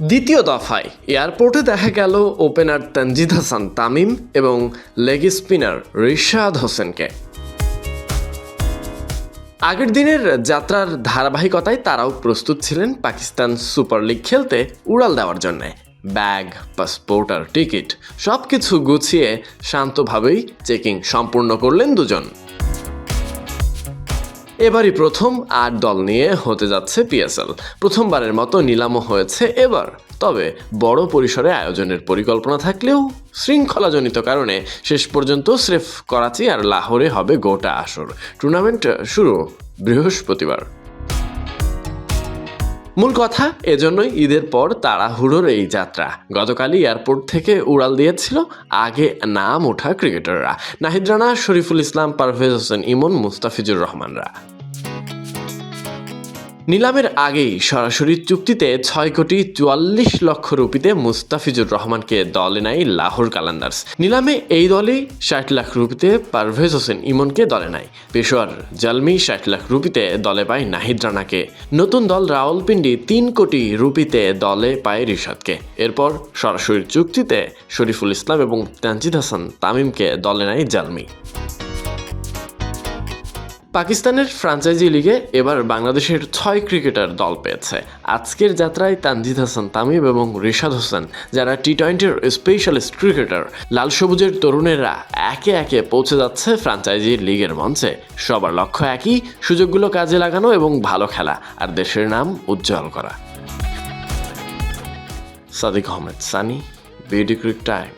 দ্বিতীয় দফায় এয়ারপোর্টে দেখা গেল ওপেনার তানজিদ হাসান তামিম এবং লেগ স্পিনার রিশাদ হোসেনকে। আগের দিনের যাত্রার ধারাবাহিকতায় তারাও প্রস্তুত ছিলেন পাকিস্তান সুপার লিগ খেলতে উড়াল দেওয়ার জন্যে। ব্যাগ, পাসপোর্ট আর টিকিট সবকিছু গুছিয়ে শান্তভাবেই চেকিং সম্পূর্ণ করলেন দুজন। এবারই প্রথম ৮ দল নিয়ে হতে যাচ্ছে পিএসএল। প্রথমবারের মতো নিলামও হয়েছে এবার। তবে বড় পরিসরে আয়োজনের পরিকল্পনা থাকলেও শৃঙ্খলাজনিত কারণে শেষ পর্যন্ত স্রেফ করাচি আর লাহোরে হবে গোটা আসর। টুর্নামেন্ট শুরু বৃহস্পতিবার। মূল কথা, এজন্যই ঈদের পর তাড়াহুড়োর এই যাত্রা। গতকালই এয়ারপোর্ট থেকে উড়াল দিয়েছিল আগে নাম ওঠা ক্রিকেটাররা নাহিদ রানা, শরীফুল ইসলাম, পারভেজ হোসেন ইমন, মুস্তাফিজুর রহমানরা। নিলামের আগেই সরাসরি চুক্তিতে ৬,৪৪,০০,০০০ রুপিতে মুস্তাফিজুর রহমানকে দলে নেয় লাহোর কালান্দার্স। নিলামে এই দলেই ৬০ লাখ রুপিতে পারভেজ হোসেন ইমনকে দলে নেয়। পেশোয়ার জালমি ৬০ লাখ রুপিতে দলে পায় নাহিদ রানাকে। নতুন দল রাওয়ালপিন্ডি ৩ কোটি রুপিতে দলে পায় রিশাদকে। এরপর সরাসরি চুক্তিতে শরীফুল ইসলাম এবং তানজিদ হাসান তামিমকে দলে নেয় জালমি। পাকিস্তানের ফ্র্যাঞ্চাইজি লিগে এবার বাংলাদেশের ৬ ক্রিকেটার দল পেয়েছে। আজকের যাত্রায় তানজিদ হাসান তামিম এবং রিশাদ হোসেন, যারা টি-20-র স্পেশালিস্ট ক্রিকেটার, লাল সবুজের তরুণেরা একে একে পৌঁছে যাচ্ছে ফ্র্যাঞ্চাইজি লিগের মঞ্চে। সবার লক্ষ্য একই, সুযোগগুলো কাজে লাগানো এবং ভালো খেলা আর দেশের নাম উজ্জ্বল করা। Sadiq Ahmed Sunny, BD cric time.